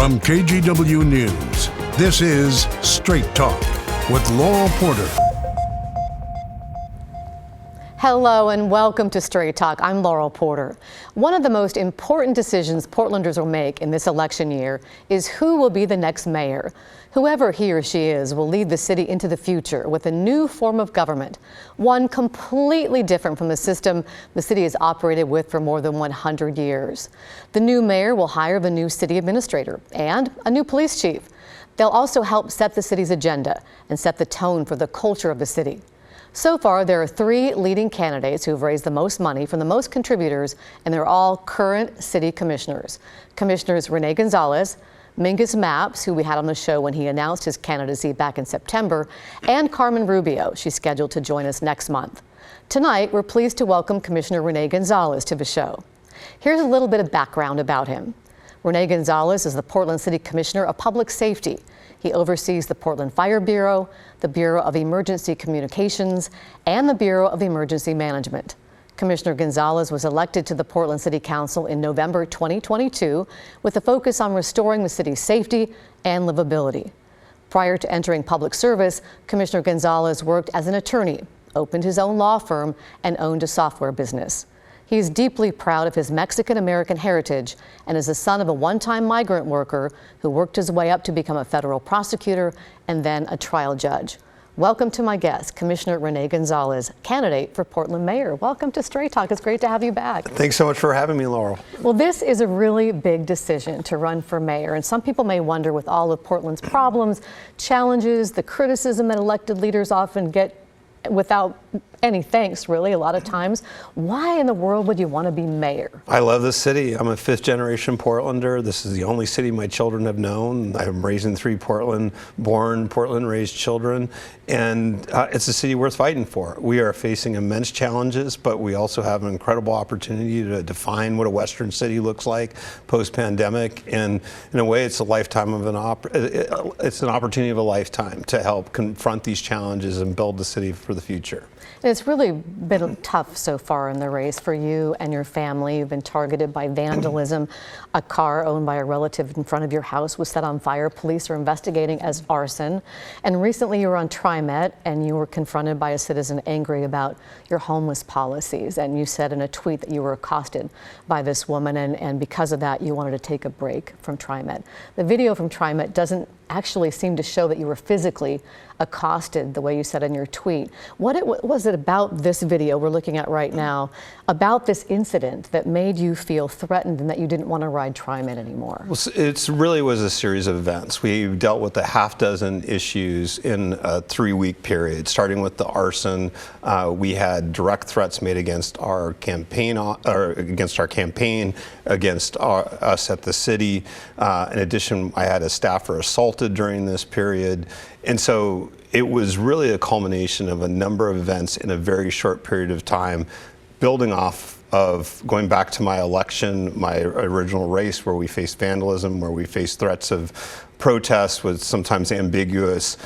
From KGW News, this is Straight Talk with Laurel Porter. Hello and welcome to Straight Talk. I'm Laurel Porter. One of the most important decisions Portlanders will make in this election year is who will be the next mayor. Whoever he or she is will lead the city into the future with a new form of government, one completely different from the system the city has operated with for more than 100 years. The new mayor will hire the new city administrator and a new police chief. They'll also help set the city's agenda and set the tone for the culture of the city. So far, there are 3 leading candidates who have raised the most money from the most contributors, and they're all current city commissioners. Commissioners Rene Gonzalez, Mingus Mapps, who we had on the show when he announced his candidacy back in September, and Carmen Rubio. She's scheduled to join us next month. Tonight, we're pleased to welcome Commissioner Rene Gonzalez to the show. Here's a little bit of background about him. Rene Gonzalez is the Portland City Commissioner of Public Safety. He oversees the Portland Fire Bureau, the Bureau of Emergency Communications, and the Bureau of Emergency Management. Commissioner Gonzalez was elected to the Portland City Council in November 2022 with a focus on restoring the city's safety and livability. Prior to entering public service, Commissioner Gonzalez worked as an attorney, opened his own law firm, and owned a software business. He is deeply proud of his Mexican-American heritage and is the son of a one-time migrant worker who worked his way up to become a federal prosecutor and then a trial judge. Welcome to my guest, Commissioner Rene Gonzalez, candidate for Portland Mayor. Welcome to Straight Talk. It's great to have you back. Thanks so much for having me, Laurel. Well, this is a really big decision to run for mayor, and some people may wonder, with all of Portland's problems, challenges, the criticism that elected leaders often get without any thanks, really, a lot of times. Why in the world would you want to be mayor? I love this city. I'm a 5th-generation Portlander. This is the only city my children have known. I'm raising 3 Portland-born, Portland-raised children, and it's a city worth fighting for. We are facing immense challenges, but we also have an incredible opportunity to define what a Western city looks like post-pandemic, and in a way, it's a lifetime of it's an opportunity of a lifetime to help confront these challenges and build the city for the future. It's really been tough so far in the race for you and your family. You've been targeted by vandalism. A car owned by a relative in front of your house was set on fire. Police are investigating as arson. And recently you were on TriMet and you were confronted by a citizen angry about your homeless policies. And you said in a tweet that you were accosted by this woman, and because of that you wanted to take a break from TriMet. The video from TriMet doesn't actually seem to show that you were physically accosted the way you said in your tweet. What was it about this video we're looking at right now, about this incident, that made you feel threatened and that you didn't want to ride TriMet anymore? Well, it really was a series of events. We dealt with a half-dozen issues in a 3-week period, starting with the arson. We had direct threats made against our campaign, against us at the city. In addition, I had a staffer assaulted during this period. And so it was really a culmination of a number of events in a very short period of time, building off of going back to my election, my original race, where we faced vandalism, where we faced threats of protests with sometimes ambiguous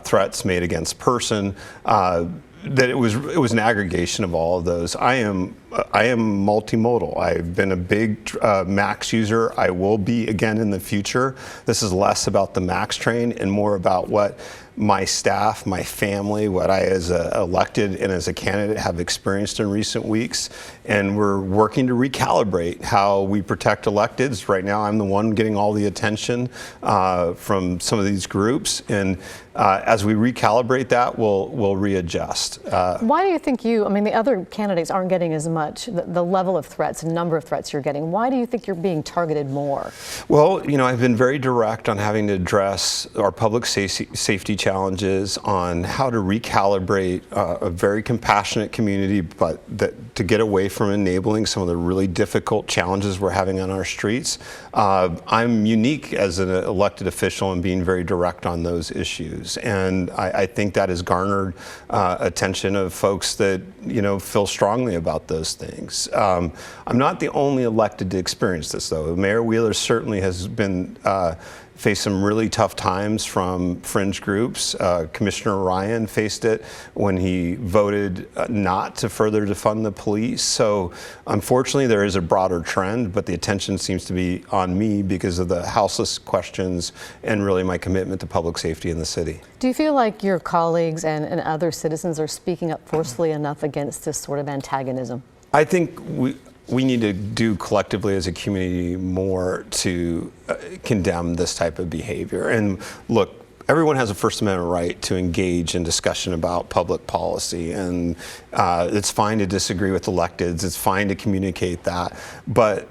threats made against person. That it was an aggregation of all of those. I am multimodal. I've been a big Max user. I will be again in the future. This is less about the Max train and more about what my staff, my family, what I as a elected and as a candidate have experienced in recent weeks. And we're working to recalibrate how we protect electeds. Right now, I'm the one getting all the attention from some of these groups. And as we recalibrate that, we'll readjust. Why do you think the other candidates aren't getting as much, the level of threats, the number of threats you're getting? Why do you think you're being targeted more? Well, I've been very direct on having to address our public safety challenges, on how to recalibrate a very compassionate community, but to get away from enabling some of the really difficult challenges we're having on our streets. I'm unique as an elected official in being very direct on those issues. And I think that has garnered attention of folks that, feel strongly about those things. I'm not the only elected to experience this, though. Mayor Wheeler certainly has been faced some really tough times from fringe groups. Commissioner Ryan faced it when he voted not to further defund the police. So unfortunately, there is a broader trend, but the attention seems to be on me because of the houseless questions and really my commitment to public safety in the city. Do you feel like your colleagues and other citizens are speaking up forcefully enough against this sort of antagonism? I think we need to do collectively as a community more to condemn this type of behavior. And look, everyone has a First Amendment right to engage in discussion about public policy, and it's fine to disagree with electeds, it's fine to communicate that, but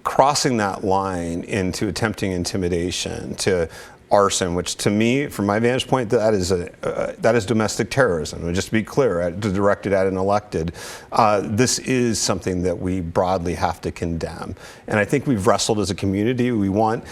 crossing that line into attempting intimidation, to arson, which to me, from my vantage point, that is domestic terrorism. And just to be clear, directed at an elected, this is something that we broadly have to condemn. And I think we've wrestled as a community. We want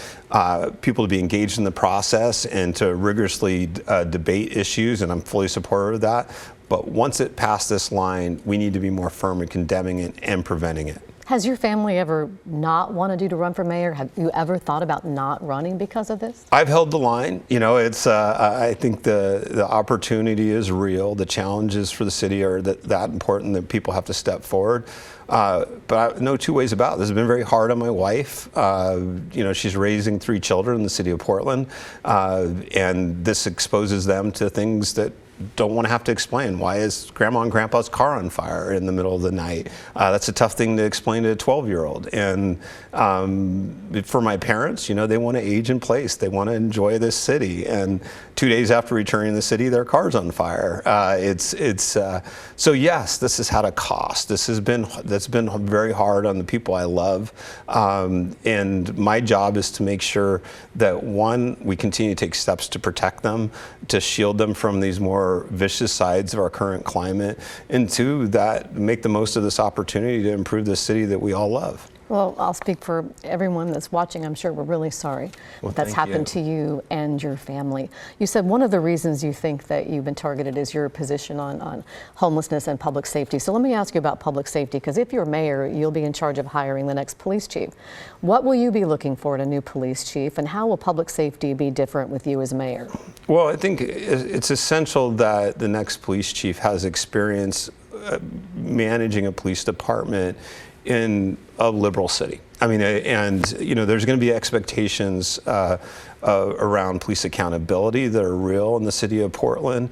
people to be engaged in the process and to rigorously debate issues, and I'm fully supportive of that. But once it passed this line, we need to be more firm in condemning it and preventing it. Has your family ever not wanted you to run for mayor? Have you ever thought about not running because of this? I've held the line. You know, it's. I think the opportunity is real. The challenges for the city are that important that people have to step forward. But no two ways about it. This has been very hard on my wife. You know, she's raising 3 children in the city of Portland, and this exposes them to things that don't want to have to explain. Why is grandma and grandpa's car on fire in the middle of the night? That's a tough thing to explain to a 12-year-old. And for my parents, you know, they want to age in place. They want to enjoy this city. And 2 days after returning to the city, their car's on fire. So yes, this has had a cost. That's been very hard on the people I love. And my job is to make sure that, one, we continue to take steps to protect them, to shield them from these more vicious sides of our current climate, and 2, that make the most of this opportunity to improve the city that we all love. Well, I'll speak for everyone that's watching. I'm sure we're really sorry that's happened to you and your family. You said one of the reasons you think that you've been targeted is your position on homelessness and public safety. So let me ask you about public safety, because if you're mayor, you'll be in charge of hiring the next police chief. What will you be looking for in a new police chief, and how will public safety be different with you as mayor? Well, I think it's essential that the next police chief has experience managing a police department in a liberal city. I mean, and you know, there's going to be expectations around police accountability that are real in the city of Portland.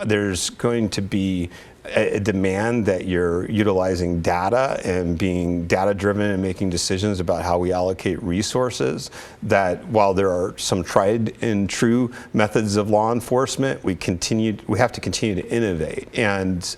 There's going to be a demand that you're utilizing data and being data driven and making decisions about how we allocate resources, that while there are some tried and true methods of law enforcement, we have to continue to innovate. And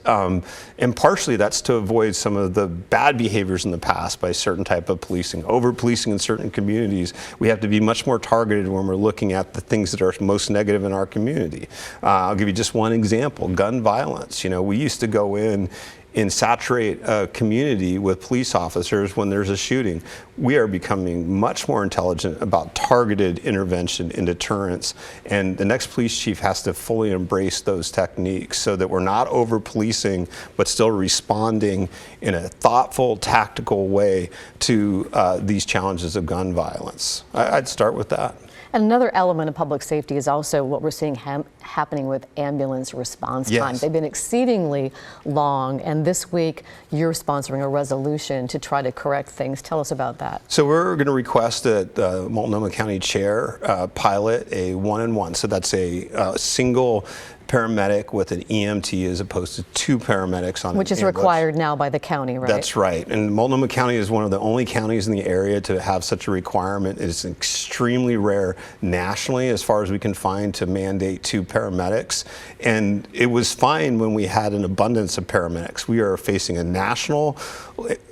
partially that's to avoid some of the bad behaviors in the past by certain type of policing, over policing in certain communities. We have to be much more targeted when we're looking at the things that are most negative in our community. I'll give you just one example: gun violence. You know, we used to go in and saturate a community with police officers when there's a shooting. We are becoming much more intelligent about targeted intervention and deterrence, and the next police chief has to fully embrace those techniques so that we're not over policing but still responding in a thoughtful, tactical way to these challenges of gun violence. I'd start with that. And another element of public safety is also what we're seeing happening with ambulance response times. They've been exceedingly long, and this week you're sponsoring a resolution to try to correct things. Tell us about that. So we're going to request that the Multnomah County Chair pilot a 1-in-1. So that's a single paramedic with an EMT as opposed to 2 paramedics on which is ambulance. Required now by the county, right? That's right. And Multnomah County is one of the only counties in the area to have such a requirement. It's extremely rare nationally, as far as we can find, to mandate 2 paramedics. And it was fine when we had an abundance of paramedics. We are facing a national,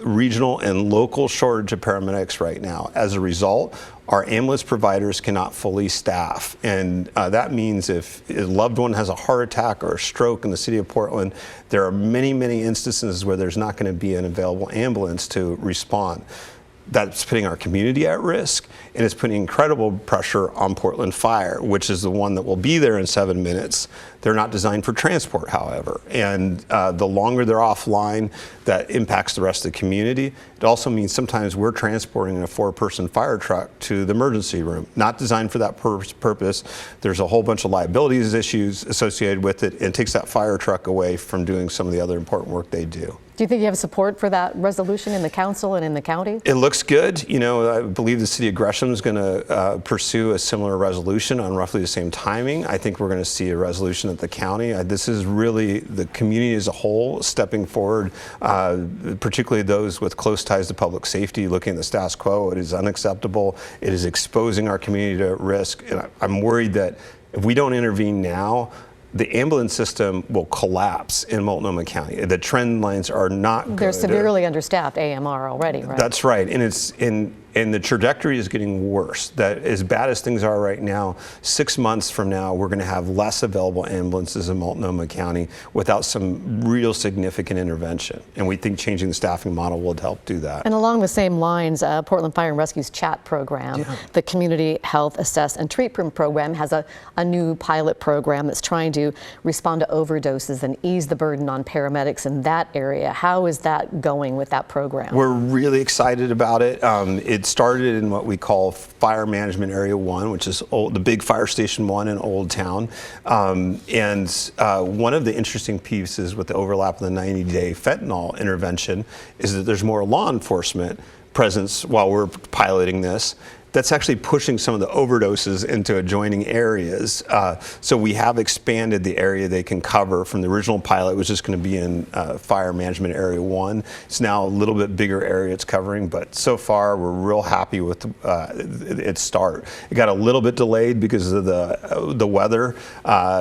regional, and local shortage of paramedics right now. As a result, our ambulance providers cannot fully staff, and that means if a loved one has a heart attack or a stroke in the city of Portland, there are many, many instances where there's not going to be an available ambulance to respond. that's putting our community at risk, and it's putting incredible pressure on Portland Fire, which is the one that will be there in 7 minutes. They're not designed for transport, however, and the longer they're offline, that impacts the rest of the community. It also means sometimes we're transporting a 4-person fire truck to the emergency room, not designed for that purpose. There's a whole bunch of liabilities issues associated with it, and it takes that fire truck away from doing some of the other important work they do. Do you think you have support for that resolution in the council and in the county? It looks good. You know, I believe the city of Gresham is going to pursue a similar resolution on roughly the same timing. I think we're going to see a resolution at the county. This is really the community as a whole stepping forward, particularly those with close ties to public safety, looking at the status quo. It is unacceptable. It is exposing our community to risk. And I'm worried that if we don't intervene now, the ambulance system will collapse in Multnomah County. The trend lines are not good. They're severely understaffed AMR already, right? That's right, and the trajectory is getting worse. That as bad as things are right now, 6 months from now, we're going to have less available ambulances in Multnomah County without some real significant intervention. And we think changing the staffing model will help do that. And along the same lines, Portland Fire and Rescue's CHAT program, the Community Health Assess and Treatment Program, has a new pilot program that's trying to respond to overdoses and ease the burden on paramedics in that area. How is that going with that program? We're really excited about it. It started in what we call Fire Management Area 1, which is the big Fire Station 1 in Old Town. One of the interesting pieces with the overlap of the 90-day fentanyl intervention is that there's more law enforcement presence while we're piloting this. That's actually pushing some of the overdoses into adjoining areas. So we have expanded the area they can cover from the original pilot, which is going to be in Fire Management Area 1. It's now a little bit bigger area it's covering, but so far we're real happy with its start. It got a little bit delayed because of the weather.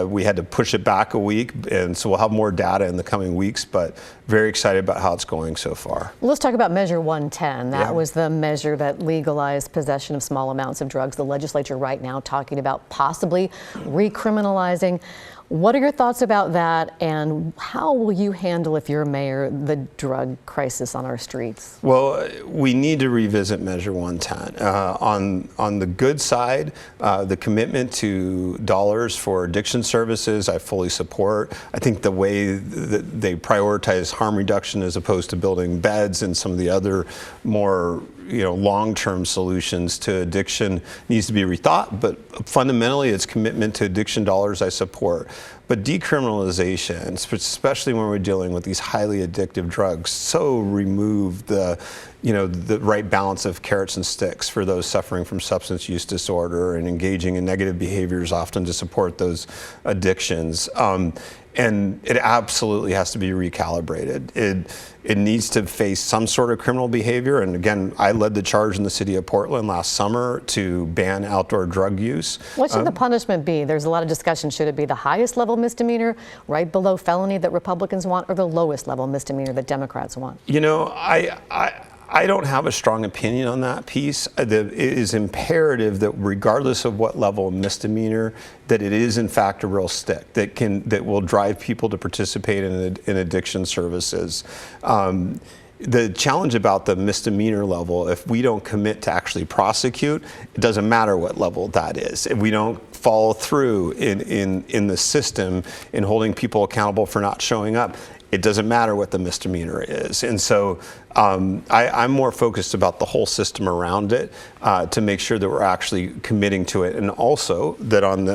We had to push it back a week, and so we'll have more data in the coming weeks, but very excited about how it's going so far. Well, let's talk about Measure 110. That was the measure that legalized possession of small amounts of drugs. The legislature right now talking about possibly recriminalizing. What are your thoughts about that, and how will you handle, if you're mayor, the drug crisis on our streets? Well, we need to revisit Measure 110. On the good side, the commitment to dollars for addiction services, I fully support. I think the way that they prioritize harm reduction as opposed to building beds and some of the other more long-term solutions to addiction needs to be rethought, but fundamentally its commitment to addiction dollars I support. But decriminalization, especially when we're dealing with these highly addictive drugs, so remove the right balance of carrots and sticks for those suffering from substance use disorder and engaging in negative behaviors often to support those addictions. And it absolutely has to be recalibrated. It needs to face some sort of criminal behavior. And again, I led the charge in the city of Portland last summer to ban outdoor drug use. What should the punishment be? There's a lot of discussion. Should it be the highest level misdemeanor, right below felony that Republicans want, or the lowest level misdemeanor that Democrats want? I don't have a strong opinion on that piece. It is imperative that regardless of what level of misdemeanor, that it is in fact a real stick that will drive people to participate in addiction services. The challenge about the misdemeanor level, if we don't commit to actually prosecute, it doesn't matter what level that is. If we don't follow through in the system in holding people accountable for not showing up, it doesn't matter what the misdemeanor is. And so I'm more focused about the whole system around it to make sure that we're actually committing to it, and also that on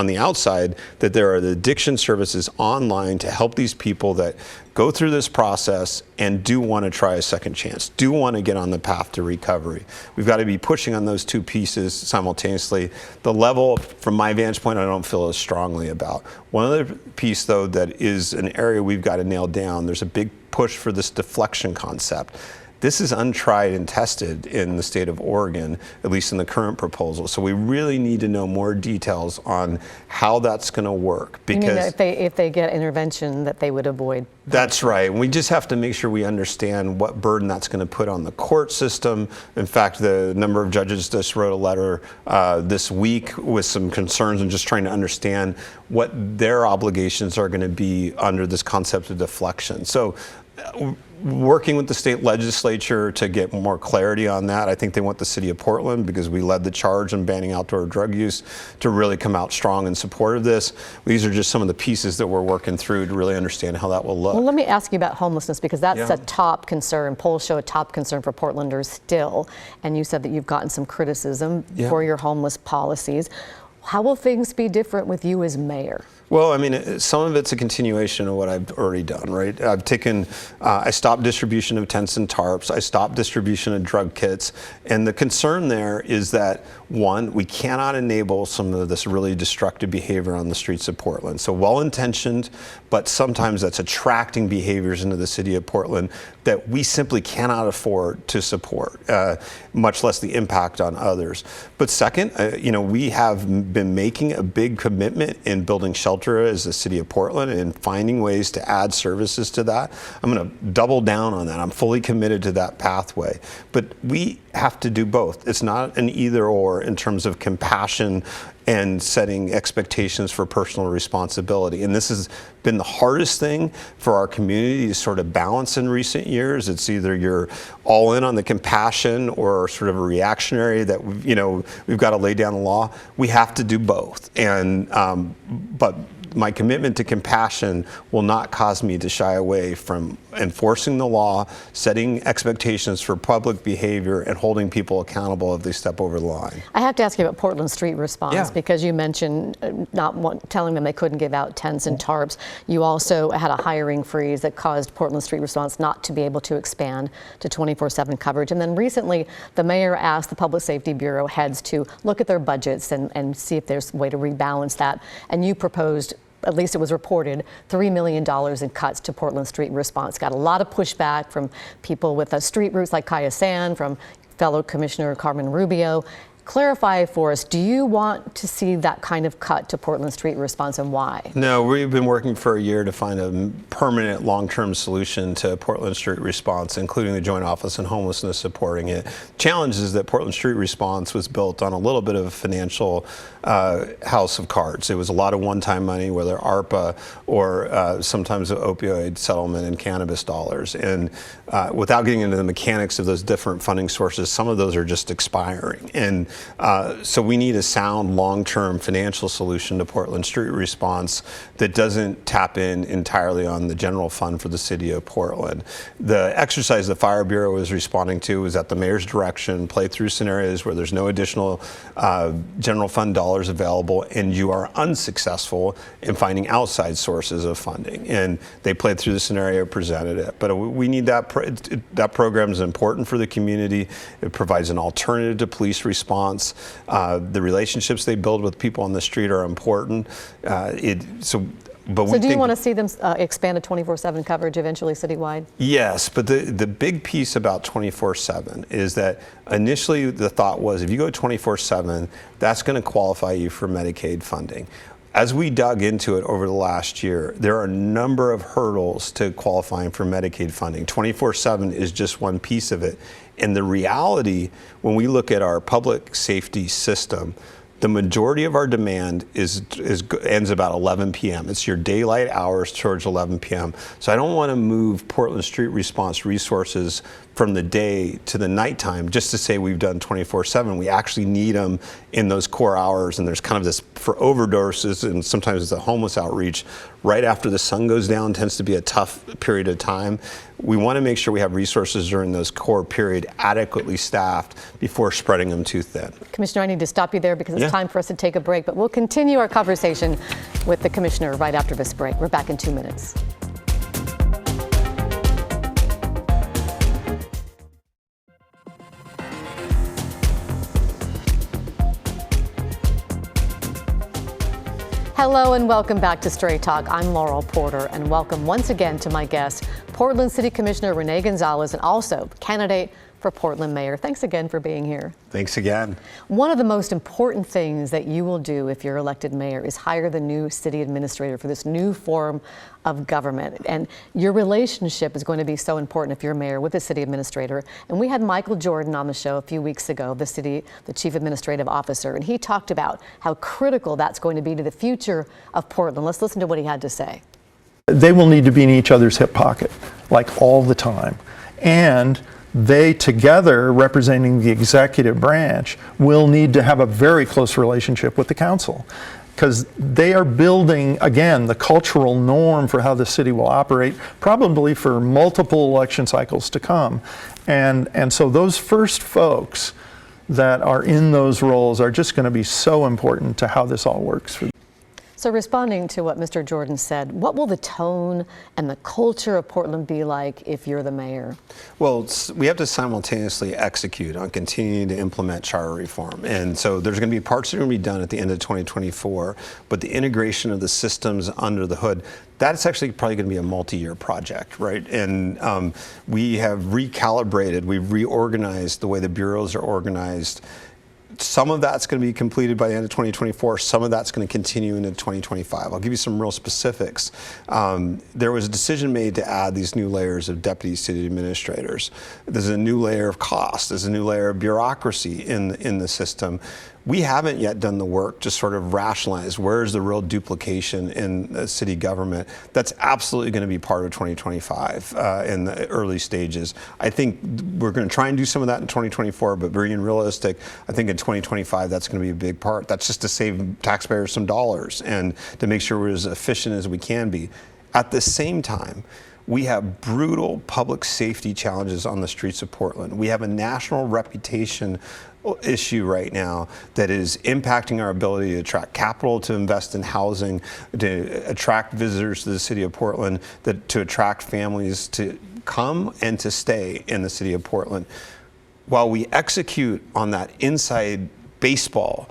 the outside that there are the addiction services online to help these people that go through this process and do want to try a second chance, do want to get on the path to recovery. We've got to be pushing on those two pieces simultaneously. The level, from my vantage point, I don't feel as strongly about. One other piece, though, that is an area we've got to nail down, there's a big push for this deflection concept. This is untried and tested in the state of Oregon, at least in the current proposal. So we really need to know more details on how that's going to work. Because you mean if they get intervention that they would avoid? That's right. We just have to make sure we understand what burden that's going to put on the court system. In fact, the number of judges just wrote a letter this week with some concerns and just trying to understand what their obligations are going to be under this concept of deflection. So Working with the state legislature to get more clarity on that. I think they want the city of Portland, because we led the charge in banning outdoor drug use, to really come out strong in support of this. These are just some of the pieces that we're working through to really understand how that will look. Well, let me ask you about homelessness, because that's a top concern. Polls show a top concern for Portlanders still. And you said that you've gotten some criticism for your homeless policies. How will things be different with you as mayor? Well, I mean, some of it's a continuation of what I've already done, right? I stopped distribution of tents and tarps. I stopped distribution of drug kits. And the concern there is that, one, we cannot enable some of this really destructive behavior on the streets of Portland. So well-intentioned, but sometimes that's attracting behaviors into the city of Portland that we simply cannot afford to support, much less the impact on others. But second, we have been making a big commitment in building shelter as the city of Portland and finding ways to add services to that. I'm going to double down on that. I'm fully committed to that pathway. But we have to do both. It's not an either or in terms of compassion and setting expectations for personal responsibility. And this has been the hardest thing for our community to sort of balance in recent years. It's either you're all in on the compassion or sort of a reactionary that we've got to lay down the law. We have to do both. And but my commitment to compassion will not cause me to shy away from enforcing the law, setting expectations for public behavior, and holding people accountable if they step over the line. I have to ask you about Portland Street Response, because you mentioned telling them they couldn't give out tents and tarps. You also had a hiring freeze that caused Portland Street Response not to be able to expand to 24/7 coverage. And then recently, the mayor asked the Public Safety Bureau heads to look at their budgets and see if there's a way to rebalance that. And you proposed, at least it was reported, $3 million in cuts to Portland Street Response. Got a lot of pushback from people with street roots like Kaya San, from fellow Commissioner Carmen Rubio. Clarify for us, do you want to see that kind of cut to Portland Street Response, and why? No, we've been working for a year to find a permanent long-term solution to Portland Street Response, including the Joint Office on Homelessness supporting it. Challenge is that Portland Street Response was built on a little bit of a financial house of cards. It was a lot of one-time money, whether ARPA or sometimes opioid settlement and cannabis dollars. And without getting into the mechanics of those different funding sources, some of those are just expiring. And so we need a sound long-term financial solution to Portland Street Response that doesn't tap in entirely on the general fund for the city of Portland. The exercise the Fire Bureau was responding to was at the mayor's direction, play through scenarios where there's no additional general fund dollars available and you are unsuccessful in finding outside sources of funding. And they played through the scenario, presented it. But we need that. That program is important for the community. It provides an alternative to police response. The relationships they build with people on the street are important. So do you want to see them expand to 24/7 coverage eventually citywide? Yes, but the big piece about 24/7 is that initially the thought was if you go 24/7, that's going to qualify you for Medicaid funding. As we dug into it over the last year, there are a number of hurdles to qualifying for Medicaid funding. 24/7 is just one piece of it. And the reality, when we look at our public safety system, the majority of our demand ends about 11 p.m. It's your daylight hours towards 11 p.m. So I don't want to move Portland Street Response resources from the day to the nighttime just to say we've done 24/7. We actually need them in those core hours, and there's kind of this, for overdoses and sometimes it's a homeless outreach, right after the sun goes down tends to be a tough period of time. We want to make sure we have resources during those core period adequately staffed before spreading them too thin. Commissioner, I need to stop you there because it's time for us to take a break, but we'll continue our conversation with the Commissioner right after this break. We're back in 2 minutes. Hello and welcome back to Straight Talk. I'm Laurel Porter, and welcome once again to my guest, Portland City Commissioner Rene Gonzalez, and also candidate for Portland Mayor. Thanks again for being here. Thanks again. One of the most important things that you will do if you're elected mayor is hire the new city administrator for this new form of government. And your relationship is going to be so important if you're mayor with the city administrator. And we had Michael Jordan on the show a few weeks ago, the chief administrative officer, and he talked about how critical that's going to be to the future of Portland. Let's listen to what he had to say. They will need to be in each other's hip pocket, like all the time. And they together, representing the executive branch, will need to have a very close relationship with the council, because they are building, again, the cultural norm for how the city will operate, probably for multiple election cycles to come. And so those first folks that are in those roles are just going to be so important to how this all works for them. So responding to what Mr. Jordan said, what will the tone and the culture of Portland be like if you're the mayor? Well, we have to simultaneously execute on continuing to implement charter reform. And so there's going to be parts that are going to be done at the end of 2024, but the integration of the systems under the hood, that's actually probably going to be a multi-year project, right? And we have recalibrated, we've reorganized the way the bureaus are organized. Some of that's going to be completed by the end of 2024. Some of that's going to continue into 2025. I'll give you some real specifics. There was a decision made to add these new layers of deputy city administrators. There's a new layer of cost. There's a new layer of bureaucracy in the system. We haven't yet done the work to sort of rationalize where's the real duplication in city government. That's absolutely going to be part of 2025 in the early stages. I think we're going to try and do some of that in 2024, but being realistic, I think in 2025 that's going to be a big part. That's just to save taxpayers some dollars and to make sure we're as efficient as we can be. At the same time, we have brutal public safety challenges on the streets of Portland. We have a national reputation issue right now that is impacting our ability to attract capital, to invest in housing, to attract visitors to the city of Portland, to attract families to come and to stay in the city of Portland. While we execute on that inside baseball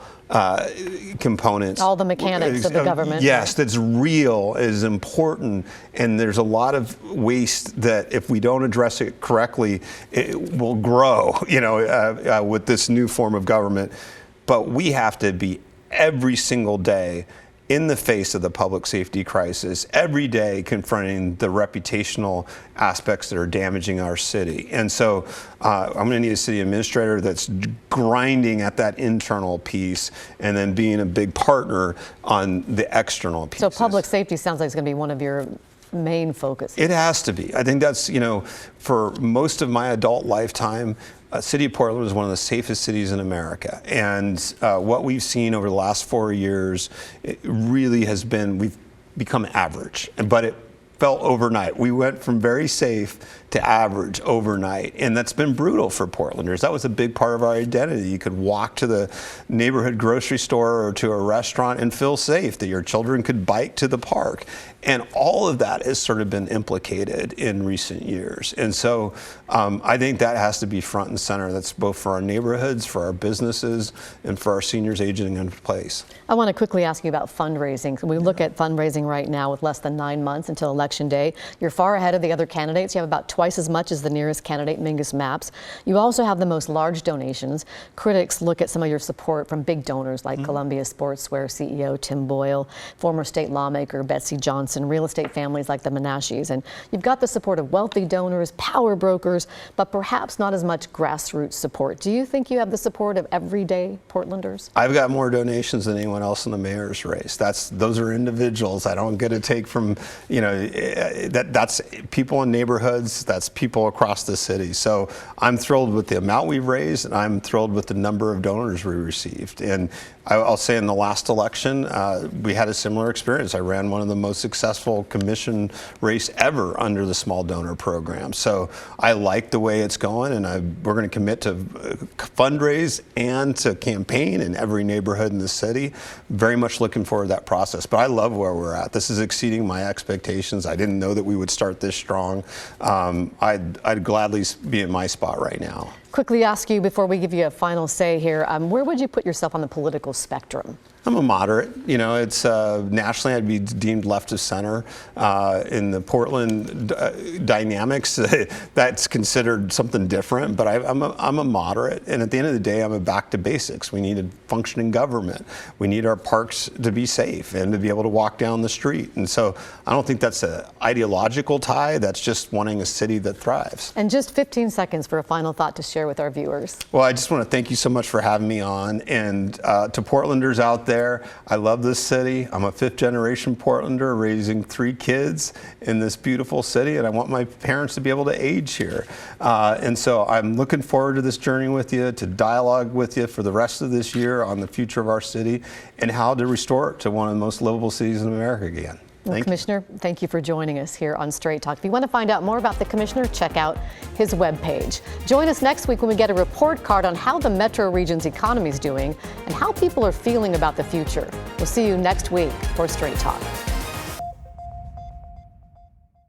components. All the mechanics of the government. Yes, that's real, is important, and there's a lot of waste that if we don't address it correctly, it will grow, with this new form of government. But we have to be every single day in the face of the public safety crisis, every day confronting the reputational aspects that are damaging our city. And so I'm going to need a city administrator that's grinding at that internal piece and then being a big partner on the external pieces. So public safety sounds like it's going to be one of your main focuses. It has to be. I think that's, for most of my adult lifetime, City of Portland is one of the safest cities in America. And what we've seen over the last 4 years, it really has been, we've become average, but it fell overnight. We went from very safe to average overnight, and that's been brutal for Portlanders. That was a big part of our identity. You could walk to the neighborhood grocery store or to a restaurant and feel safe, that your children could bike to the park. And all of that has sort of been implicated in recent years. And so I think that has to be front and center. That's both for our neighborhoods, for our businesses, and for our seniors aging in place. I want to quickly ask you about fundraising. We look at fundraising right now with less than 9 months until Election Day. You're far ahead of the other candidates. You have about twice as much as the nearest candidate, Mingus Mapps. You also have the most large donations. Critics look at some of your support from big donors like Columbia Sportswear CEO Tim Boyle, former state lawmaker Betsy Johnson, real estate families like the Menashes. And you've got the support of wealthy donors, power brokers, but perhaps not as much grassroots support. Do you think you have the support of everyday Portlanders? I've got more donations than anyone else in the mayor's race. Those are individuals. I don't get to take from, that's people in neighborhoods, that's people across the city. So I'm thrilled with the amount we've raised, and I'm thrilled with the number of donors we received. And I'll say in the last election, we had a similar experience. I ran one of the most successful commission race ever under the small donor program. So I like the way it's going, and we're going to commit to fundraise and to campaign in every neighborhood in the city. Very much looking forward to that process. But I love where we're at. This is exceeding my expectations. I didn't know that we would start this strong. I'd gladly be in my spot right now. Quickly ask you before we give you a final say here, where would you put yourself on the political spectrum? I'm a moderate. It's nationally I'd be deemed left of center. In the Portland dynamics, that's considered something different. But I'm a moderate, and at the end of the day, I'm a back to basics. We need a functioning government. We need our parks to be safe and to be able to walk down the street. And so I don't think that's an ideological tie. That's just wanting a city that thrives. And just 15 seconds for a final thought to share with our viewers. Well, I just want to thank you so much for having me on, and to Portlanders out there, there. I love this city. I'm a 5th-generation Portlander raising 3 kids in this beautiful city, and I want my parents to be able to age here. And so I'm looking forward to this journey with you, to dialogue with you for the rest of this year on the future of our city and how to restore it to one of the most livable cities in America again. Well, Commissioner, thank you for joining us here on Straight Talk. If you want to find out more about the Commissioner, check out his webpage. Join us next week when we get a report card on how the Metro region's economy is doing and how people are feeling about the future. We'll see you next week for Straight Talk.